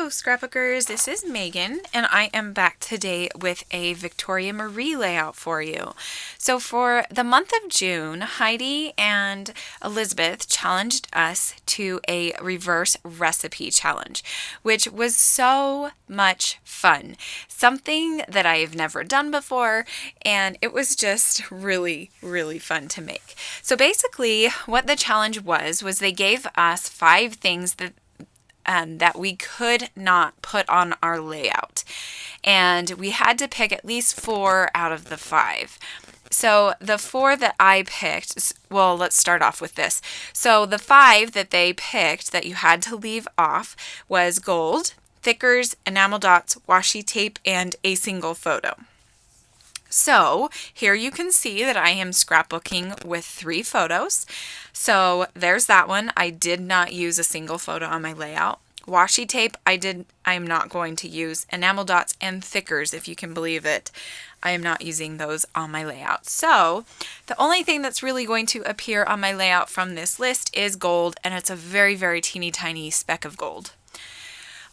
Hello, scrapbookers. This is Megan, and I am back today with a Victoria Marie layout for you. So for the month of June, Heidi and Elizabeth challenged us to a reverse recipe challenge, which was so much fun. Something that I've never done before, and it was just really, really fun to make. So basically, what the challenge was they gave us 5 things that we could not put on our layout. And we had to pick at least 4 out of the 5. So the 4 that I picked, well, let's start off with this. So the 5 that they picked that you had to leave off was gold, thickers, enamel dots, washi tape, and a single photo. So here you can see that I am scrapbooking with 3 photos. So there's that one. I did not use a single photo on my layout. Washi tape, I'm not going to use. Enamel dots and thickers, if you can believe it. I am not using those on my layout. So the only thing that's really going to appear on my layout from this list is gold, and it's a very, very teeny tiny speck of gold.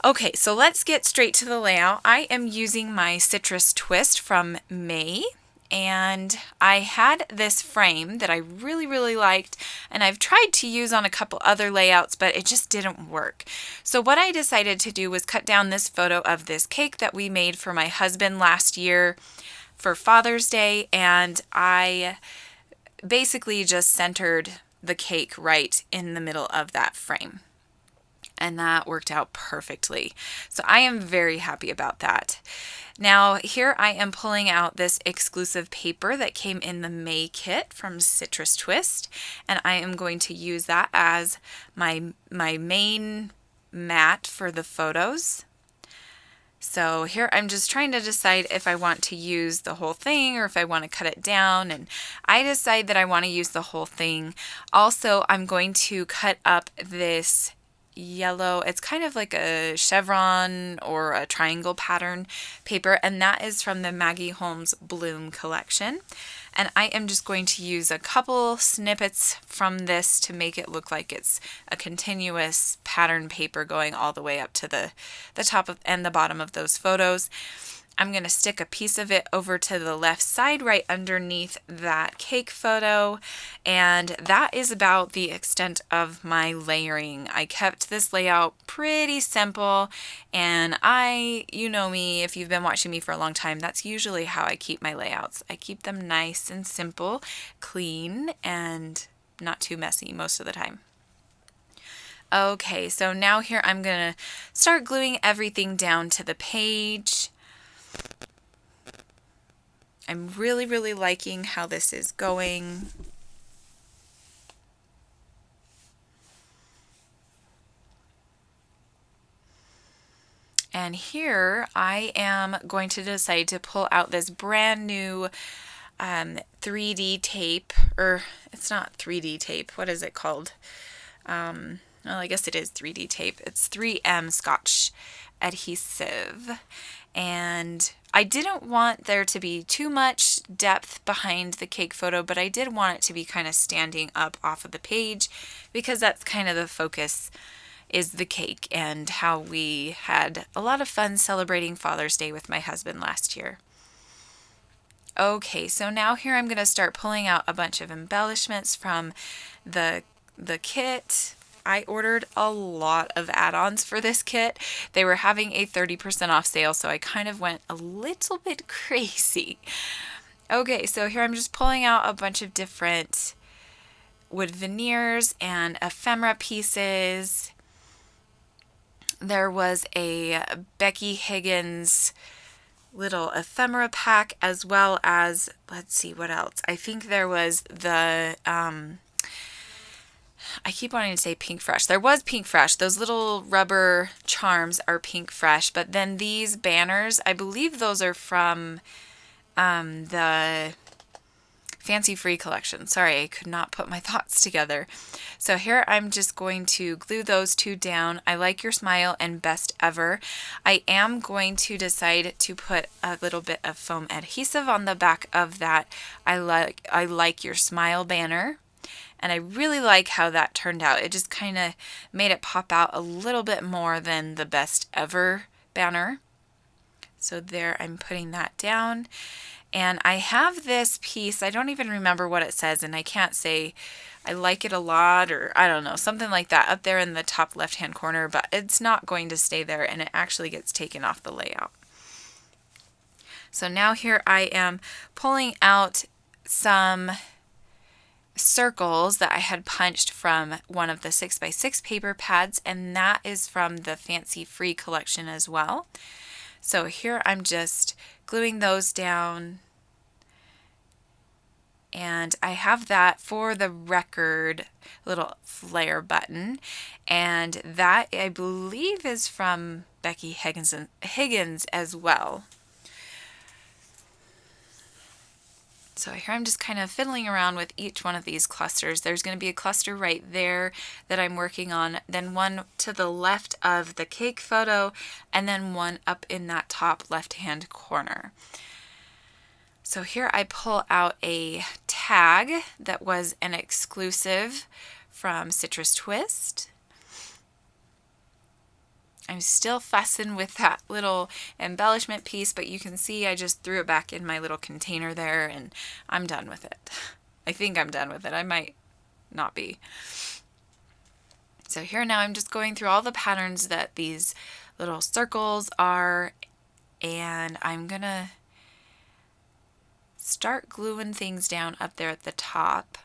Okay, so let's get straight to the layout. I am using my citrus twist from May, and I had this frame that I really, really liked, and I've tried to use on a couple other layouts, but it just didn't work. So what I decided to do was cut down this photo of this cake that we made for my husband last year for Father's Day, and I basically just centered the cake right in the middle of that frame. And that worked out perfectly. So I am very happy about that. Now here I am pulling out this exclusive paper that came in the May kit from Citrus Twist, and I am going to use that as my main mat for the photos. So here I'm just trying to decide if I want to use the whole thing or if I want to cut it down, and I decide that I want to use the whole thing. Also, I'm going to cut up this yellow, it's kind of like a chevron or a triangle pattern paper, and that is from the Maggie Holmes Bloom collection. And I am just going to use a couple snippets from this to make it look like it's a continuous pattern paper going all the way up to the top of and the bottom of those photos. I'm going to stick a piece of it over to the left side right underneath that cake photo, and that is about the extent of my layering. I kept this layout pretty simple, and you know me, if you've been watching me for a long time, that's usually how I keep my layouts. I keep them nice and simple, clean, and not too messy most of the time. Okay, so now here I'm going to start gluing everything down to the page. I'm really, really liking how this is going. And here I am going to decide to pull out this brand new 3D tape, or it's not 3D tape. What is it called? Well, I guess it is 3D tape. It's 3M Scotch adhesive. And I didn't want there to be too much depth behind the cake photo, but I did want it to be kind of standing up off of the page, because that's kind of the focus, is the cake and how we had a lot of fun celebrating Father's Day with my husband last year. Okay, so now here I'm going to start pulling out a bunch of embellishments from the kit. I ordered a lot of add-ons for this kit. They were having a 30% off sale, so I kind of went a little bit crazy. Okay, so here I'm just pulling out a bunch of different wood veneers and ephemera pieces. There was a Becky Higgins little ephemera pack, as well as, let's see, what else? I think there was the I keep wanting to say Pink Fresh. There was Pink Fresh. Those little rubber charms are Pink Fresh. But then these banners, I believe those are from the Fancy Free collection. Sorry, I could not put my thoughts together. So here I'm just going to glue those 2 down. I Like Your Smile and Best Ever. I am going to decide to put a little bit of foam adhesive on the back of that I Like Your Smile banner. And I really like how that turned out. It just kind of made it pop out a little bit more than the best ever banner. So there, I'm putting that down. And I have this piece, I don't even remember what it says, and I can't say I like it a lot, or I don't know, something like that up there in the top left-hand corner, but it's not going to stay there, and it actually gets taken off the layout. So now here I am pulling out some circles that I had punched from one of the 6x6 paper pads, and that is from the Fancy Free collection as well. So here I'm just gluing those down, and I have that for the record little flare button, and that I believe is from Becky Higgins as well. So here I'm just kind of fiddling around with each one of these clusters. There's going to be a cluster right there that I'm working on, then one to the left of the cake photo, and then one up in that top left-hand corner. So here I pull out a tag that was an exclusive from Citrus Twist. I'm still fussing with that little embellishment piece, but you can see I just threw it back in my little container there, and I'm done with it. I think I'm done with it. I might not be. So here now I'm just going through all the patterns that these little circles are, and I'm gonna start gluing things down up there at the top.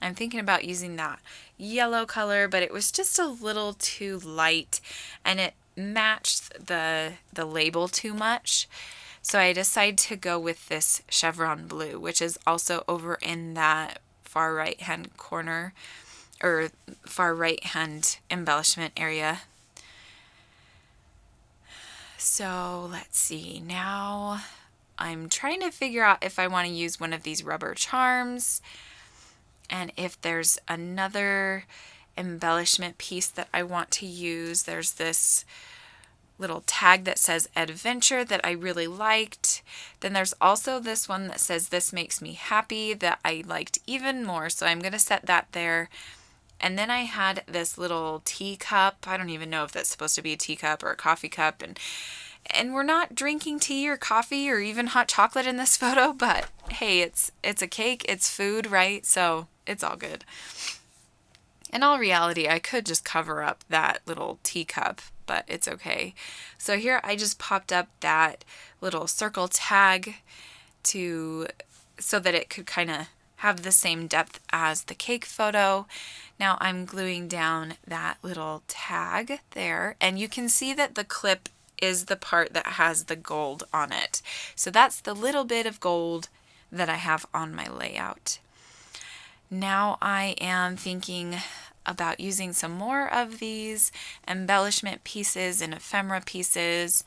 I'm thinking about using that yellow color, but it was just a little too light and it matched the label too much. So I decided to go with this chevron blue, which is also over in that far right hand corner, or far right hand embellishment area. So let's see, now I'm trying to figure out if I want to use one of these rubber charms, and if there's another embellishment piece that I want to use. There's this little tag that says adventure that I really liked. Then there's also this one that says this makes me happy that I liked even more. So I'm going to set that there. And then I had this little teacup. I don't even know if that's supposed to be a teacup or a coffee cup. And we're not drinking tea or coffee or even hot chocolate in this photo, but hey, it's a cake, it's food, right? So it's all good. In all reality, I could just cover up that little teacup, but it's okay. So here I just popped up that little circle tag so that it could kind of have the same depth as the cake photo. Now I'm gluing down that little tag there, and you can see that the clip is the part that has the gold on it. So that's the little bit of gold that I have on my layout. Now I am thinking about using some more of these embellishment pieces and ephemera pieces,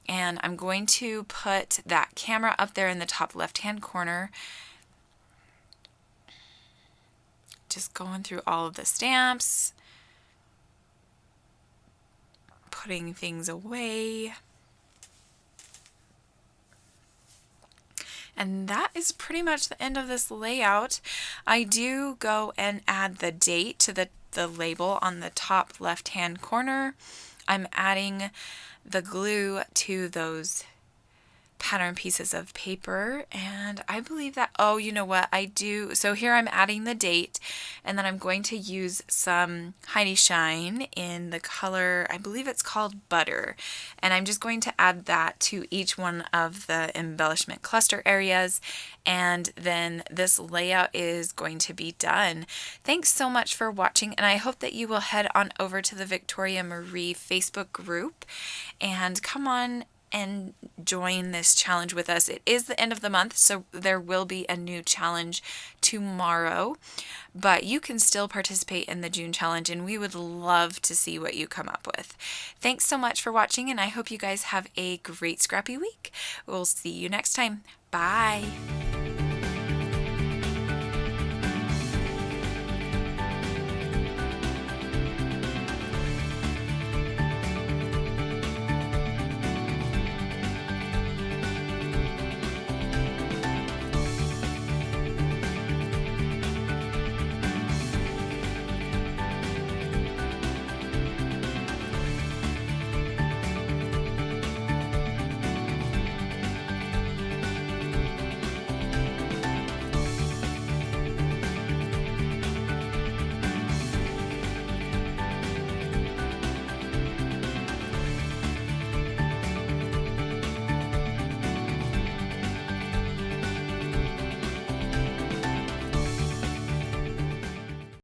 and I'm going to put that camera up there in the top left-hand corner. Just going through all of the stamps, putting things away. And that is pretty much the end of this layout. I do go and add the date to the label on the top left-hand corner. I'm adding the glue to those pattern pieces of paper, and I believe that, oh, you know what, I do. So here I'm adding the date, and then I'm going to use some Heidi Shine in the color, I believe it's called Butter, and I'm just going to add that to each one of the embellishment cluster areas, and then this layout is going to be done. Thanks so much for watching, and I hope that you will head on over to the Victoria Marie Facebook group and come on and join this challenge with us. It is the end of the month, so there will be a new challenge tomorrow, but you can still participate in the June challenge, and we would love to see what you come up with. Thanks so much for watching, and I hope you guys have a great scrappy week. We'll see you next time. Bye.